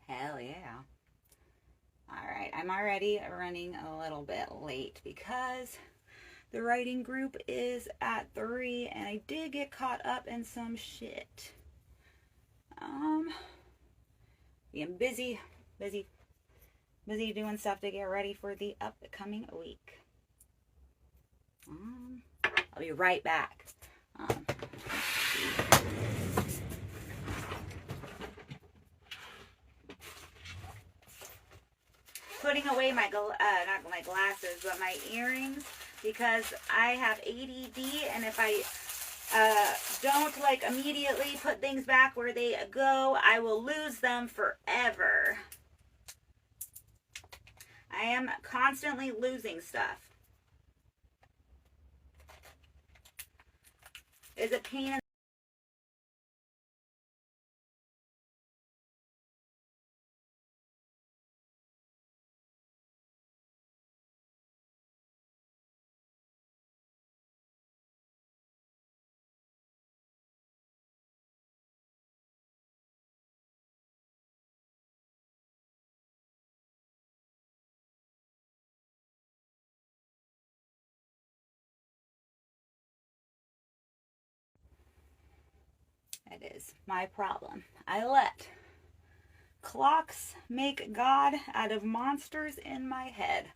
Hell yeah. Alright, I'm already running a little bit late because the writing group is at 3 and I did get caught up in some shit. Being busy doing stuff to get ready for the upcoming week. I'll be right back. Putting away my not my glasses, but my earrings, because I have ADD, and if I don't like immediately put things back where they go, I will lose them forever. I am constantly losing stuff. It's a pain in It is my problem. I let clocks make God out of monsters in my head.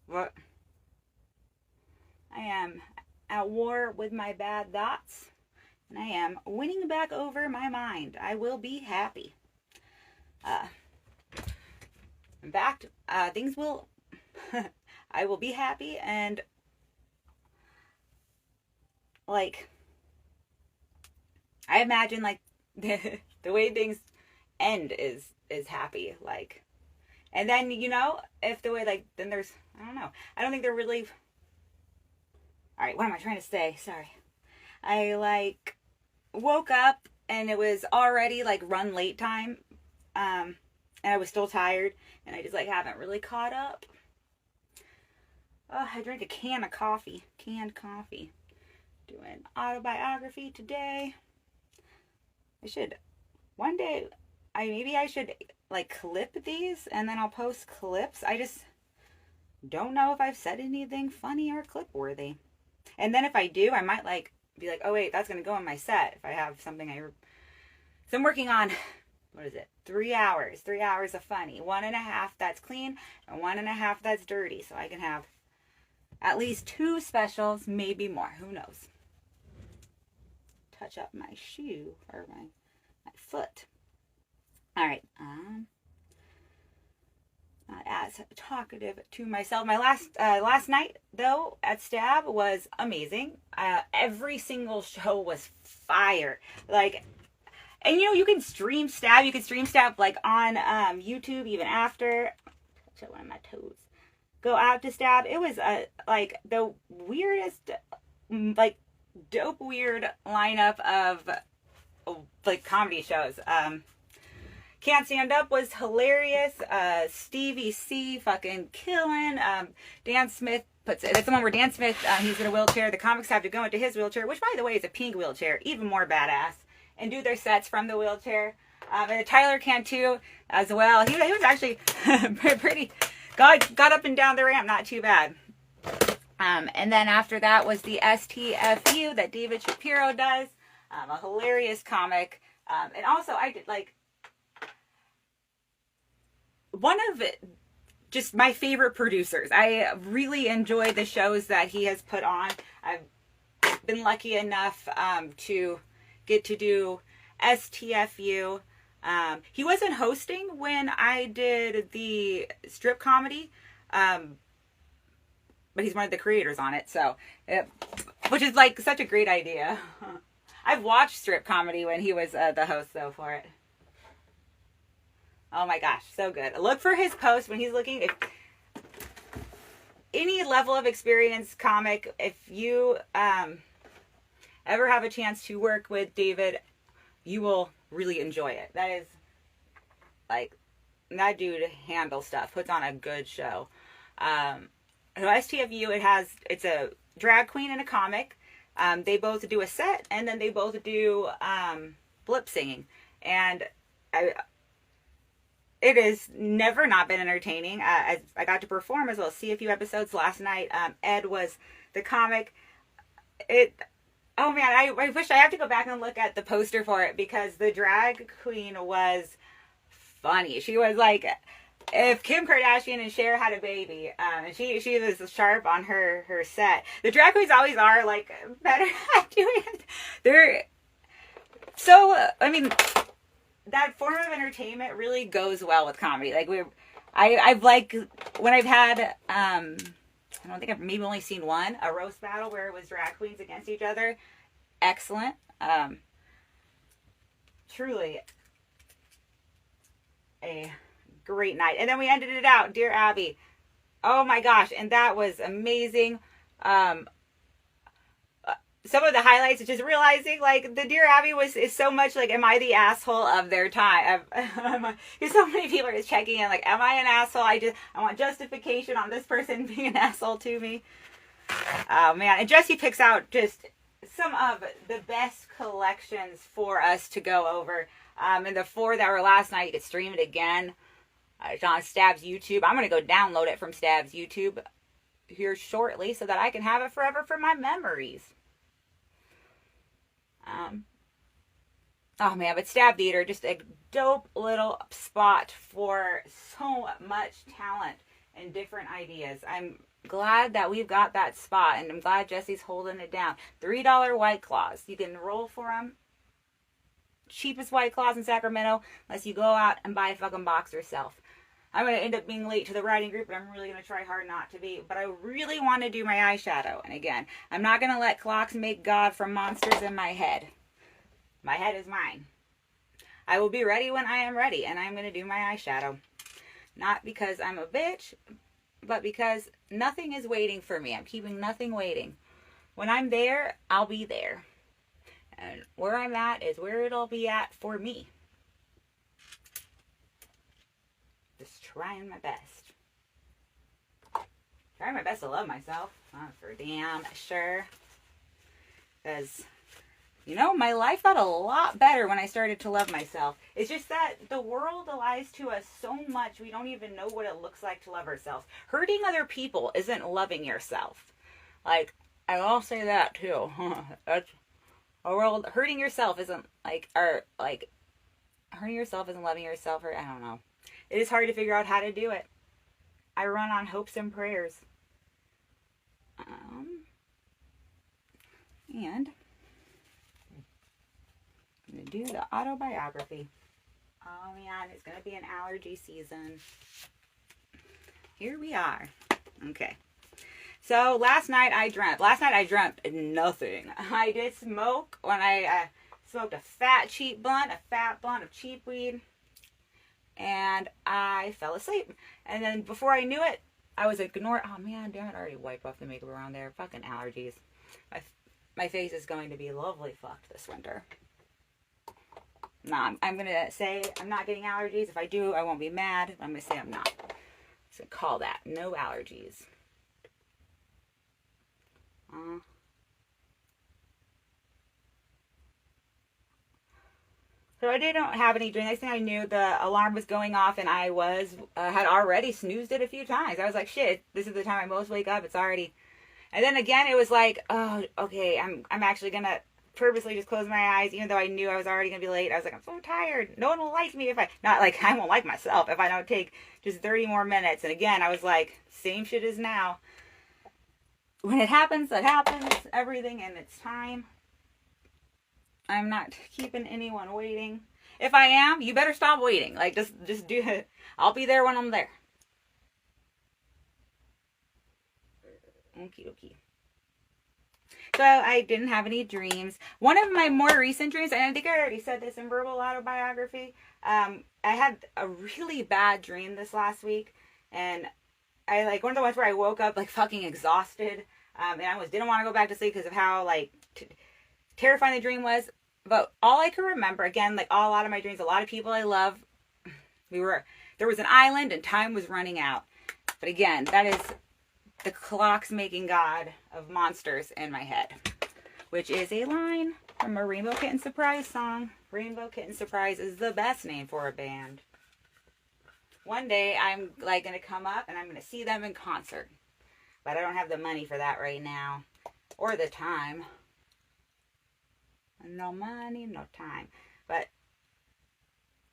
What? I am at war with my bad thoughts, and I am winning back over my mind. I will be happy. In fact, things will... I will be happy, and like... I imagine like the way things end is happy, like, and then if the way like then there's I don't know. I don't think they're really. All right, what am I trying to say? Sorry. I like woke up and it was already like run late time, and I was still tired, and I just like haven't really caught up. Oh, I drank a canned coffee. Doing autobiography today. I should one day maybe I should like clip these and then I'll post clips. I just don't know if I've said anything funny or clip worthy. And then if I do, I might like be like, oh wait, that's gonna go on my set if I have something so I'm working on, what is it? 3 hours. 3 hours of funny. 1.5 that's clean and 1.5 that's dirty. So I can have at least 2 specials, maybe more. Who knows? Touch up my shoe or my foot. All right. Not as talkative to myself. My last night though at Stab was amazing. Every single show was fire. Like, and you can stream Stab. You can stream Stab like on YouTube even after. Touch one of my toes. Go out to Stab. It was like the weirdest like dope weird lineup of like comedy shows. Can't Stand Up was hilarious. Stevie C fucking killing. Dan Smith that's the one where Dan Smith, he's in a wheelchair. The comics have to go into his wheelchair, which by the way is a pink wheelchair, even more badass, and do their sets from the wheelchair. And Tyler Cantu as well. He was actually pretty got up and down the ramp, not too bad. And then after that was the STFU that David Shapiro does. A hilarious comic. And also I did like one of just my favorite producers. I really enjoy the shows that he has put on. I've been lucky enough to get to do STFU. He wasn't hosting when I did the strip comedy, but he's one of the creators on it, so which is like such a great idea. I've watched strip comedy when he was the host though for it. Oh my gosh, so good. Look for his post when he's looking. If any level of experience comic, if you ever have a chance to work with David, you will really enjoy it. That is like, that dude handles stuff, puts on a good show. So STFU, it's a drag queen and a comic. They both do a set, and then they both do lip singing. And it has never not been entertaining. As I got to perform as well, see a few episodes last night. Ed was the comic. It. Oh man, I wish I have to go back and look at the poster for it because the drag queen was funny. She was like, if Kim Kardashian and Cher had a baby, and she was sharp on her set. The drag queens always are like better at doing it. They're so. I mean, that form of entertainment really goes well with comedy. Like I've like when I've had I don't think I've maybe only seen one, a roast battle where it was drag queens against each other. Excellent. Truly a great night. And then we ended it out, Dear Abby. Oh my gosh, and that was amazing. Some of the highlights, just realizing like the Dear Abby is so much like, am I the asshole of their time? Because so many people are just checking in like, am I an asshole? I want justification on this person being an asshole to me. Oh man, and Jesse picks out just some of the best collections for us to go over. And the 4 that were last night, you could stream it again. It's on Stab's YouTube. I'm going to go download it from Stab's YouTube here shortly so that I can have it forever for my memories. Oh man, but Stab Theater, just a dope little spot for so much talent and different ideas. I'm glad that we've got that spot, and I'm glad Jesse's holding it down. $3 White Claws. You can roll for them. Cheapest White Claws in Sacramento, unless you go out and buy a fucking box yourself. I'm going to end up being late to the writing group, but I'm really going to try hard not to be. But I really want to do my eyeshadow. And again, I'm not going to let clocks make God from monsters in my head. My head is mine. I will be ready when I am ready, and I'm going to do my eyeshadow. Not because I'm a bitch, but because nothing is waiting for me. I'm keeping nothing waiting. When I'm there, I'll be there. And where I'm at is where it'll be at for me. Just trying my best. Trying my best to love myself. That's for damn sure. Because, you know, my life got a lot better when I started to love myself. It's just that the world lies to us so much we don't even know what it looks like to love ourselves. Hurting other people isn't loving yourself. Like, I'll say that too. That's a world. Hurting yourself isn't hurting yourself isn't loving yourself, or I don't know. It is hard to figure out how to do it. I run on hopes and prayers. And I'm going to do the autobiography. Oh man, it's going to be an allergy season. Here we are. Okay. So last night I dreamt nothing. I did smoke when I smoked a fat blunt of cheap weed. And I fell asleep. And then before I knew it, I was ignoring. Oh man, damn it! I already wiped off the makeup around there. Fucking allergies. My face is going to be lovely fucked this winter. Nah, I'm gonna say I'm not getting allergies. If I do, I won't be mad. I'm gonna say I'm not. So call that no allergies. So I didn't have any dreams. Next thing I knew, the alarm was going off, and I had already snoozed it a few times. I was like, shit, this is the time I most wake up. It's already. And then again, it was like, oh, okay, I'm actually gonna purposely just close my eyes, even though I knew I was already gonna be late. I was like, I'm so tired. No one will like me if I won't like myself if I don't take just 30 more minutes. And again, I was like, same shit as now. When it happens, it happens. Everything in its time. I'm not keeping anyone waiting. If I am, you better stop waiting. Like, just do it. I'll be there when I'm there. Okie dokie. So I didn't have any dreams. One of my more recent dreams, and I think I already said this in verbal autobiography, I had a really bad dream this last week. And I one of the ones where I woke up like fucking exhausted. And I didn't want to go back to sleep because of how terrifying the dream was. But all I can remember, again, a lot of my dreams, a lot of people I love, there was an island and time was running out. But again, that is the clocks making God of monsters in my head, which is a line from a Rainbow Kitten Surprise song. Rainbow Kitten Surprise is the best name for a band. one day I'm like going to come up and I'm going to see them in concert. But I don't have the money for that right now. Or the time. No money, no time. But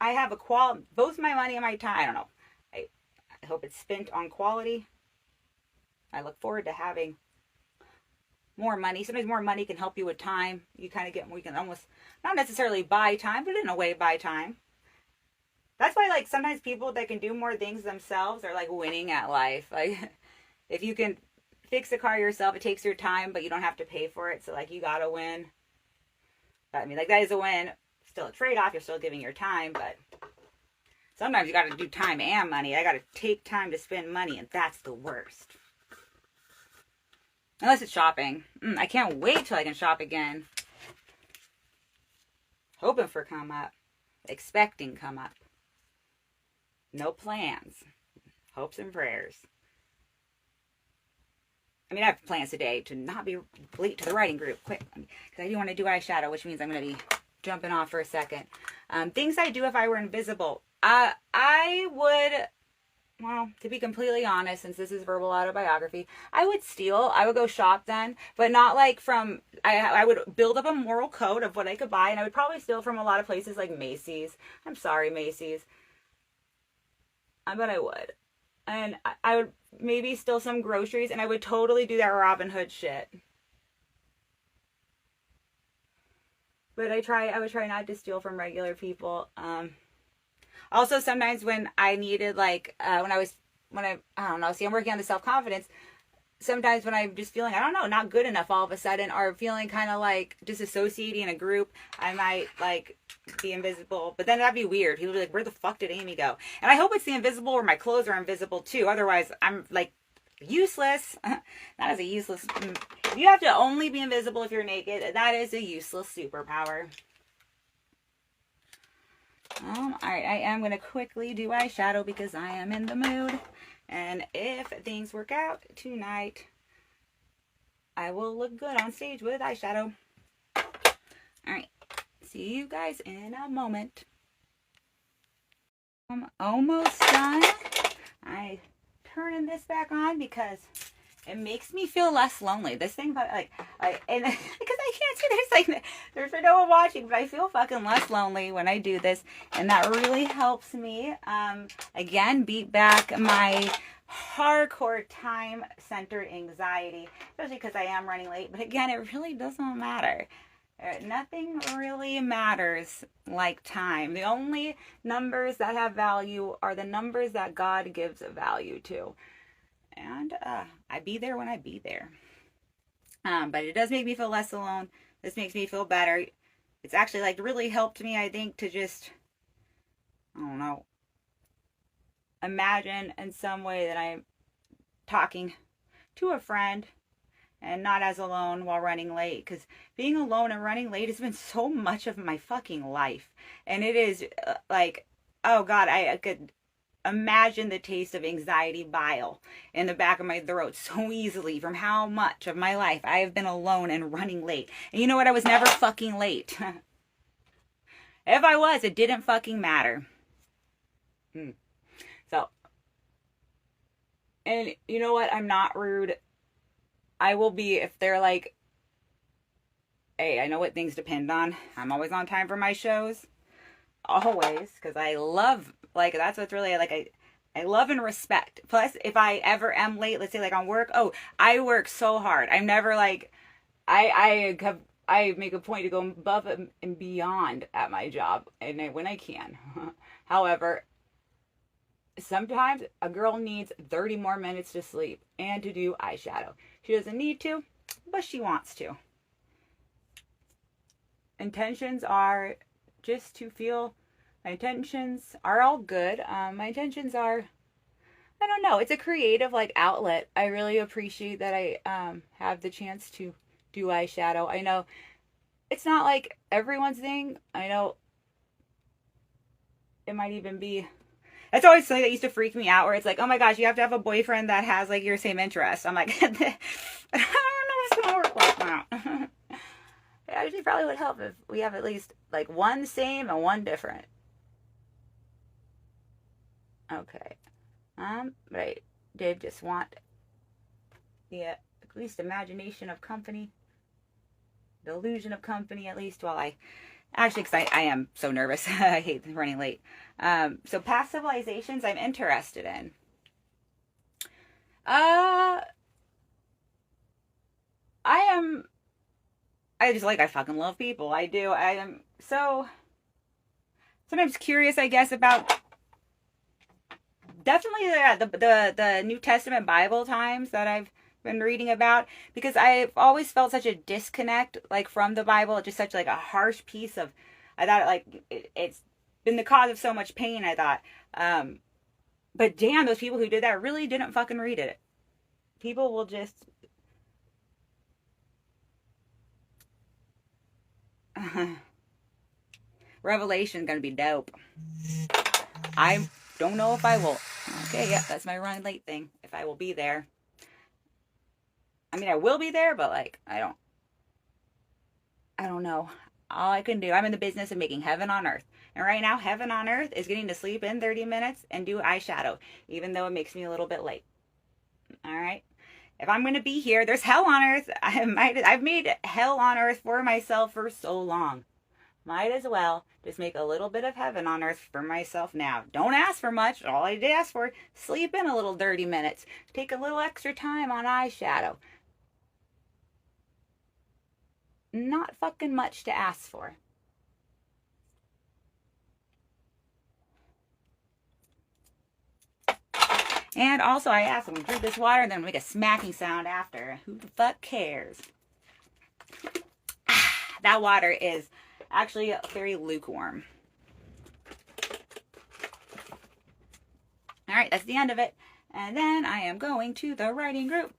I have both my money and my time. I don't know. I hope it's spent on quality. I look forward to having more money. Sometimes more money can help you with time. You kind of we can almost, not necessarily buy time, but in a way buy time. That's why, like, sometimes people that can do more things themselves are, like, winning at life. Like, if you can fix a car yourself, it takes your time, but you don't have to pay for it. So, like, you gotta win. I mean, like, that is a win. Still a trade-off. You're still giving your time, but sometimes you gotta do time and money. I gotta take time to spend money, and that's the worst. Unless it's shopping. I can't wait till I can shop again. Hoping for come up. Expecting come up. No plans. Hopes and prayers. I mean, I have plans today to not be late to the writing group. Quick. Because I do want to do eyeshadow, which means I'm going to be jumping off for a second. Things I'd do if I were invisible. I would... Well, to be completely honest, since this is verbal autobiography, I would steal. I would go shop then, but not like from, I would build up a moral code of what I could buy, and I would probably steal from a lot of places like Macy's. I'm sorry, Macy's. But I would. And I would maybe steal some groceries, and I would totally do that Robin Hood shit. But I would try not to steal from regular people. Also, sometimes when I needed, like, I don't know, see, I'm working on the self-confidence. Sometimes when I'm just feeling, I don't know, not good enough all of a sudden, or feeling kind of like disassociating in a group, I might, like, be invisible. But then that'd be weird. People would be like, where the fuck did Amy go? And I hope it's the invisible or my clothes are invisible, too. Otherwise, I'm, like, useless. That is a useless... If you have to only be invisible if you're naked, that is a useless superpower. Alright, I am going to quickly do eyeshadow because I am in the mood. And if things work out tonight, I will look good on stage with eyeshadow. Alright, see you guys in a moment. I'm almost done. I'm turning this back on because it makes me feel less lonely. This thing, and because I can't see, there's no one watching, but I feel fucking less lonely when I do this, and that really helps me, again, beat back my hardcore time-centered anxiety, especially because I am running late, but again, it really doesn't matter. Nothing really matters like time. The only numbers that have value are the numbers that God gives value to. And I be there when I be there. But it does make me feel less alone. This makes me feel better. It's actually, like, really helped me, I think, to just, I don't know, imagine in some way that I'm talking to a friend and not as alone while running late. Because being alone and running late has been so much of my fucking life. And it is, like, oh God, I could... imagine the taste of anxiety bile in the back of my throat so easily from how much of my life I have been alone and running late. And you know what? I was never fucking late. If I was, it didn't fucking matter. So, and you know what? I'm not rude. I will be, if they're like, hey, I know what things depend on. I'm always on time for my shows. Always, because I love, like, that's what's really, like, I love and respect. Plus, if I ever am late, let's say, like, on work, I work so hard. I'm never, like, I make a point to go above and beyond at my job, and when I can. However, sometimes a girl needs 30 more minutes to sleep and to do eyeshadow. She doesn't need to, but she wants to. Intentions are just to feel. My intentions are all good. My intentions are, I don't know, it's a creative, like, outlet. I really appreciate that I have the chance to do eyeshadow. I know it's not like everyone's thing. I know it might even be, that's always something that used to freak me out, where it's like, oh my gosh, you have to have a boyfriend that has, like, your same interests. I'm like, I don't know if it's gonna work like that. It actually probably would help if we have at least, like, one same and one different. Okay. But I did just want the at least imagination of company, the illusion of company, at least while I actually, because I am so nervous. I hate running late. So past civilizations I'm interested in. I am. I fucking love people. I do. I am so sometimes curious, I guess, about definitely the New Testament Bible times that I've been reading about, because I've always felt such a disconnect like from the Bible. It's just such like a harsh piece of. I thought it's been the cause of so much pain. I thought, but damn, those people who did that really didn't fucking read it. People will just. Revelation gonna be dope. I don't know if I will. Okay, yeah, that's my running late thing. If I will be there. I mean, I will be there, but like, I don't know. All I can do, I'm in the business of making heaven on earth. And right now, heaven on earth is getting to sleep in 30 minutes and do eyeshadow, even though it makes me a little bit late. All right. If I'm going to be here, there's hell on earth. I've made hell on earth for myself for so long. Might as well just make a little bit of heaven on earth for myself now. Don't ask for much. All I did ask for, sleep in a little 30 minutes. Take a little extra time on eyeshadow. Not fucking much to ask for. And also, I asked them to drink this water and then make a smacking sound after. Who the fuck cares? That water is actually very lukewarm. All right, that's the end of it. And then I am going to the writing group.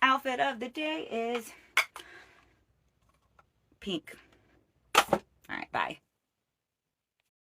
Outfit of the day is pink. All right, bye.